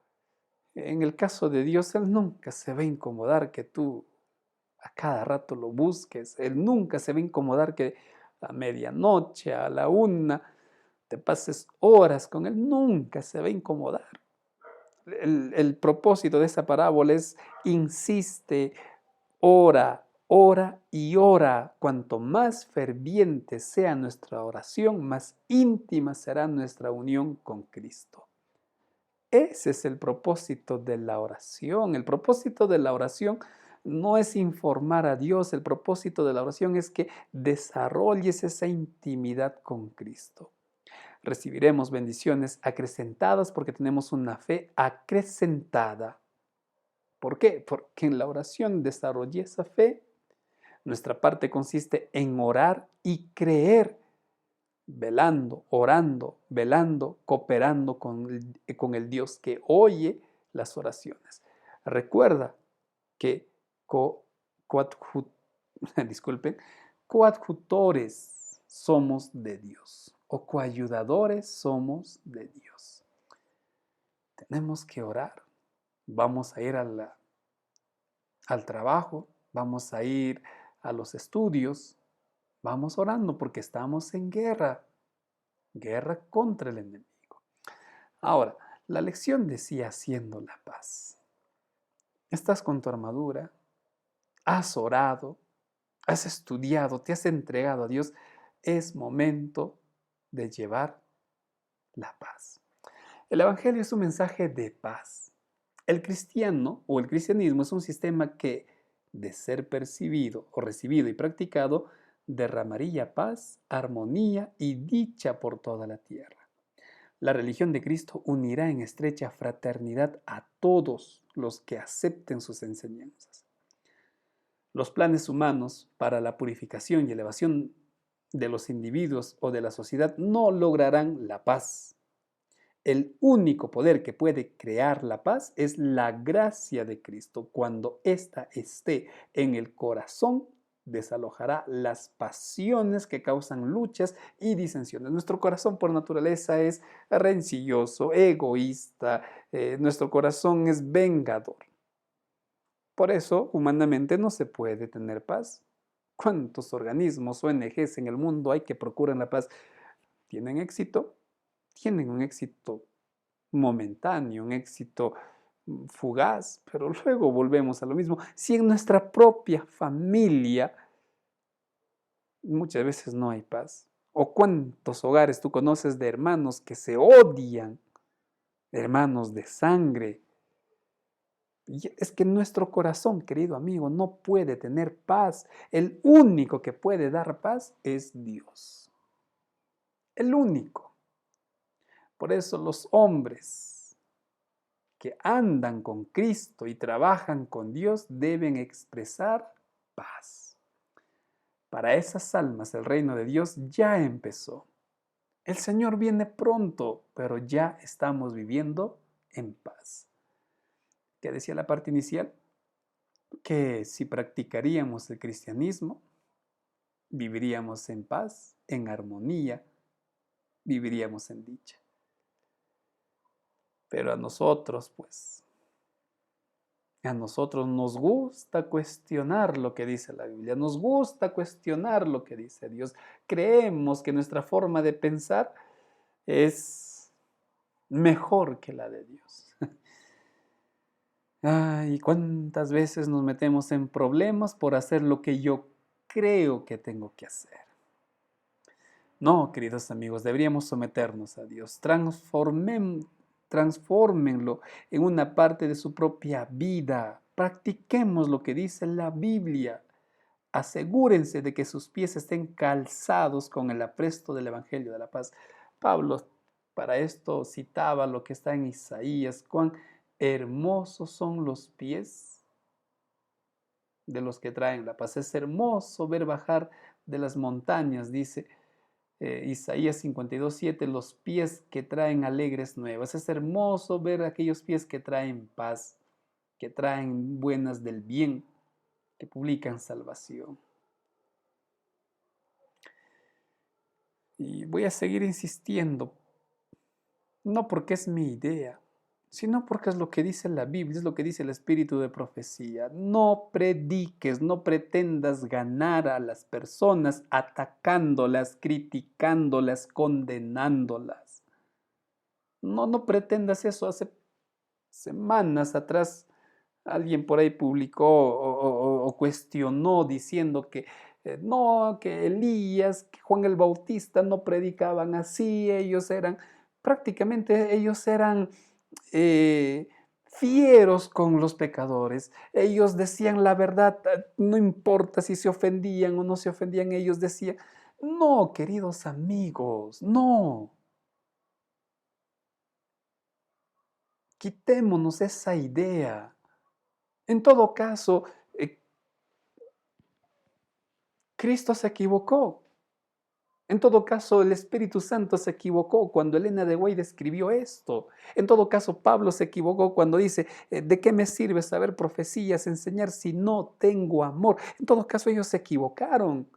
En el caso de Dios, Él nunca se va a incomodar que tú a cada rato lo busques. Él nunca se va a incomodar que a medianoche, a la 1, te pases horas con Él. Nunca se va a incomodar. El propósito de esa parábola es: insiste, ora, ora y ora. Cuanto más ferviente sea nuestra oración, más íntima será nuestra unión con Cristo. Ese es el propósito de la oración. El propósito de la oración no es informar a Dios. El propósito de la oración es que desarrolles esa intimidad con Cristo. Recibiremos bendiciones acrecentadas porque tenemos una fe acrecentada. ¿Por qué? Porque en la oración desarrollé esa fe. Nuestra parte consiste en orar y creer, velando, orando, velando, cooperando con el Dios que oye las oraciones. Recuerda que coadjutores somos de Dios o coayudadores somos de Dios. Tenemos que orar. Vamos a ir al trabajo, vamos a ir a los estudios, vamos orando porque estamos en guerra contra el enemigo. Ahora, la lección decía haciendo la paz. Estás con tu armadura, has orado, has estudiado, te has entregado a Dios. Es momento de llevar la paz. El Evangelio es un mensaje de paz. El cristiano o el cristianismo es un sistema que, de ser percibido o recibido y practicado, derramaría paz, armonía y dicha por toda la tierra. La religión de Cristo unirá en estrecha fraternidad a todos los que acepten sus enseñanzas. Los planes humanos para la purificación y elevación de los individuos o de la sociedad no lograrán la paz. El único poder que puede crear la paz es la gracia de Cristo. Cuando ésta esté en el corazón, desalojará las pasiones que causan luchas y disensiones. Nuestro corazón por naturaleza es rencilloso, egoísta, nuestro corazón es vengador. Por eso, humanamente no se puede tener paz. ¿Cuántos organismos, ONGs en el mundo hay que procuran la paz? ¿Tienen éxito? Tienen un éxito momentáneo, un éxito fugaz, pero luego volvemos a lo mismo. Si en nuestra propia familia muchas veces no hay paz, o cuántos hogares tú conoces de hermanos que se odian, hermanos de sangre. Y es que nuestro corazón, querido amigo, no puede tener paz. El único que puede dar paz es Dios. El único. Por eso los hombres que andan con Cristo y trabajan con Dios deben expresar paz. Para esas almas el reino de Dios ya empezó. El Señor viene pronto, pero ya estamos viviendo en paz. ¿Qué decía la parte inicial? Que si practicaríamos el cristianismo, viviríamos en paz, en armonía, viviríamos en dicha. Pero a nosotros nos gusta cuestionar lo que dice la Biblia, nos gusta cuestionar lo que dice Dios. Creemos que nuestra forma de pensar es mejor que la de Dios. Ay, ¿cuántas veces nos metemos en problemas por hacer lo que yo creo que tengo que hacer? No, queridos amigos, deberíamos someternos a Dios. Transfórmenlo en una parte de su propia vida. Practiquemos lo que dice la Biblia. Asegúrense de que sus pies estén calzados con el apresto del Evangelio de la paz. Pablo Para esto citaba lo que está en Isaías: cuán hermosos son los pies de los que traen la paz. Es hermoso ver bajar de las montañas, dice Isaías 52:7, los pies que traen alegres nuevas. Es hermoso ver aquellos pies que traen paz, que traen buenas del bien, que publican salvación. Y voy a seguir insistiendo, no porque es mi idea, sino porque es lo que dice la Biblia, es lo que dice el espíritu de profecía. No prediques, no pretendas ganar a las personas atacándolas, criticándolas, condenándolas. No pretendas eso. Hace semanas atrás alguien por ahí publicó o cuestionó diciendo que no, que Elías, que Juan el Bautista no predicaban así, prácticamente ellos eran fieros con los pecadores. Ellos decían la verdad, no importa si se ofendían o no se ofendían, ellos decían, no, queridos amigos, no. Quitémonos esa idea. En todo caso, Cristo se equivocó. En todo caso, el Espíritu Santo se equivocó cuando Elena de White escribió esto. En todo caso, Pablo se equivocó cuando dice, ¿de qué me sirve saber profecías, enseñar si no tengo amor? En todo caso, ellos se equivocaron.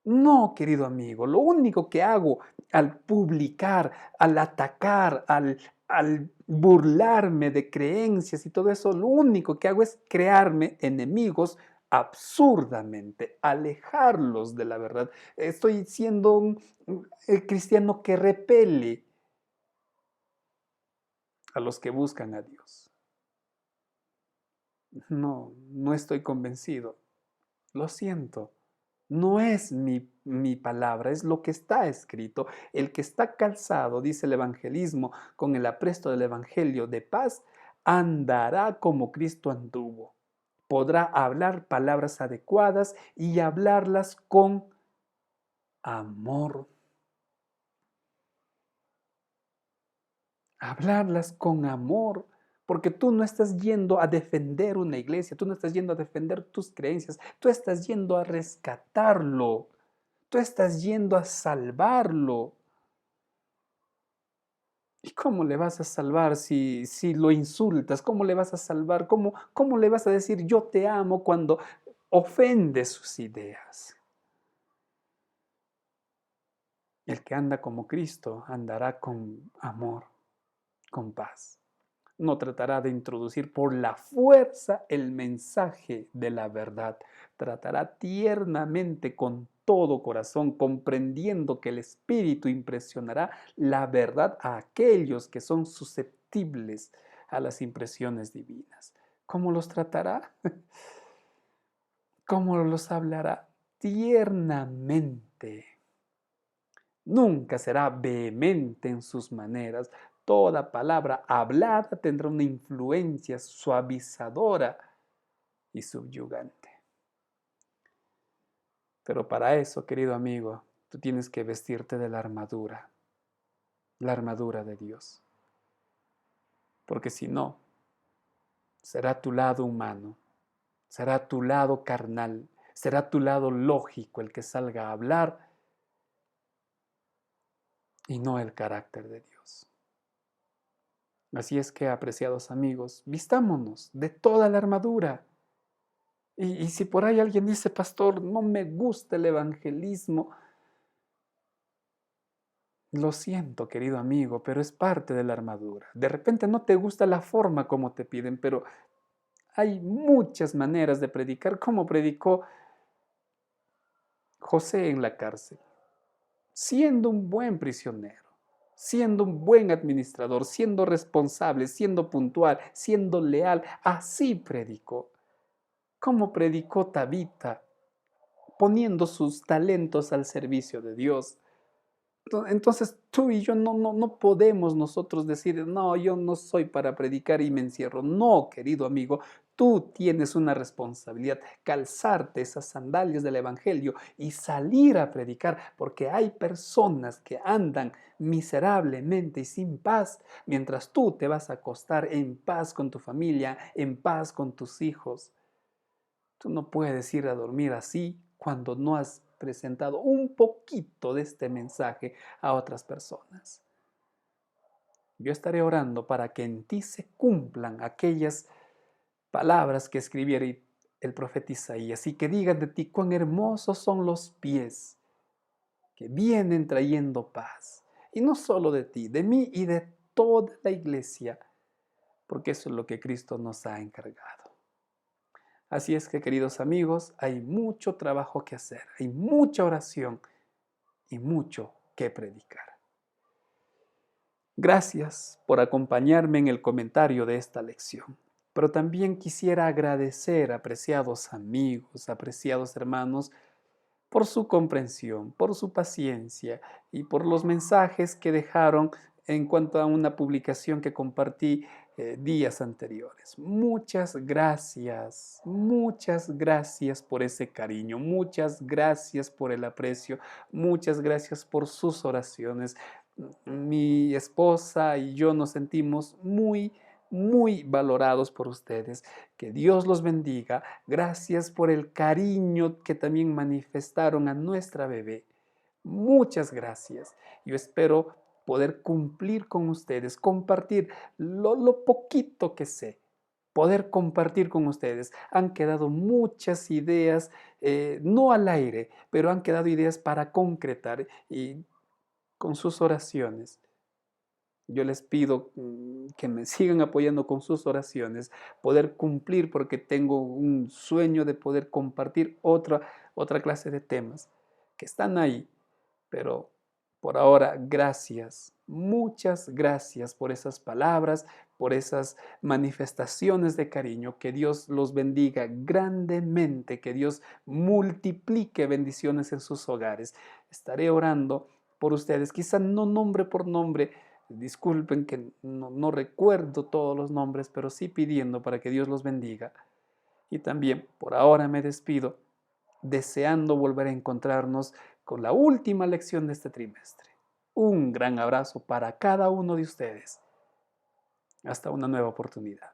No, querido amigo, lo único que hago al publicar, al atacar, al burlarme de creencias y todo eso, lo único que hago es crearme enemigos absurdamente, alejarlos de la verdad. Estoy siendo un cristiano que repele a los que buscan a Dios. No estoy convencido. Lo siento. No es mi palabra, es lo que está escrito. El que está calzado, dice el evangelismo, con el apresto del evangelio de paz, andará como Cristo anduvo. Podrá hablar palabras adecuadas y hablarlas con amor. Hablarlas con amor. Porque tú no estás yendo a defender una iglesia, tú no estás yendo a defender tus creencias, tú estás yendo a rescatarlo. Tú estás yendo a salvarlo. ¿Y cómo le vas a salvar si lo insultas? ¿Cómo le vas a salvar? ¿Cómo le vas a decir yo te amo cuando ofendes sus ideas? El que anda como Cristo andará con amor, con paz. No tratará de introducir por la fuerza el mensaje de la verdad. Tratará tiernamente con todo corazón, comprendiendo que el Espíritu impresionará la verdad a aquellos que son susceptibles a las impresiones divinas. ¿Cómo los tratará? ¿Cómo los hablará? Tiernamente. Nunca será vehemente en sus maneras. Toda palabra hablada tendrá una influencia suavizadora y subyugante. Pero para eso, querido amigo, tú tienes que vestirte de la armadura de Dios. Porque si no, será tu lado humano, será tu lado carnal, será tu lado lógico el que salga a hablar y no el carácter de Dios. Así es que, apreciados amigos, vistámonos de toda la armadura. Y si por ahí alguien dice, pastor, no me gusta el evangelismo, lo siento, querido amigo, pero es parte de la armadura. De repente no te gusta la forma como te piden, pero hay muchas maneras de predicar, como predicó José en la cárcel, siendo un buen prisionero, siendo un buen administrador, siendo responsable, siendo puntual, siendo leal. Así predicó. Como predicó Tabita, poniendo sus talentos al servicio de Dios. Entonces tú y yo no podemos nosotros decir, no, yo no soy para predicar y me encierro. No, querido amigo, tú tienes una responsabilidad, calzarte esas sandalias del Evangelio y salir a predicar, porque hay personas que andan miserablemente y sin paz, mientras tú te vas a acostar en paz con tu familia, en paz con tus hijos. Tú no puedes ir a dormir así cuando no has presentado un poquito de este mensaje a otras personas. Yo estaré orando para que en ti se cumplan aquellas palabras que escribiera el profeta Isaías y que digan de ti cuán hermosos son los pies que vienen trayendo paz. Y no solo de ti, de mí y de toda la iglesia, porque eso es lo que Cristo nos ha encargado. Así es que, queridos amigos, hay mucho trabajo que hacer, hay mucha oración y mucho que predicar. Gracias por acompañarme en el comentario de esta lección. Pero también quisiera agradecer, apreciados amigos, apreciados hermanos, por su comprensión, por su paciencia y por los mensajes que dejaron en cuanto a una publicación que compartí días anteriores. Muchas gracias por ese cariño, muchas gracias por el aprecio, muchas gracias por sus oraciones. Mi esposa y yo nos sentimos muy valorados por ustedes. Que Dios los bendiga. Gracias por el cariño que también manifestaron a nuestra bebé. Muchas gracias. Yo espero poder cumplir con ustedes, compartir lo poquito que sé, poder compartir con ustedes. Han quedado muchas ideas, no al aire, pero han quedado ideas para concretar y con sus oraciones. Yo les pido que me sigan apoyando con sus oraciones, poder cumplir porque tengo un sueño de poder compartir otra clase de temas que están ahí. Pero por ahora, gracias, muchas gracias por esas palabras, por esas manifestaciones de cariño. Que Dios los bendiga grandemente, que Dios multiplique bendiciones en sus hogares. Estaré orando por ustedes, quizá no nombre por nombre. Disculpen que no recuerdo todos los nombres, pero sí pidiendo para que Dios los bendiga. Y también por ahora me despido, deseando volver a encontrarnos con la última lección de este trimestre. Un gran abrazo para cada uno de ustedes. Hasta una nueva oportunidad.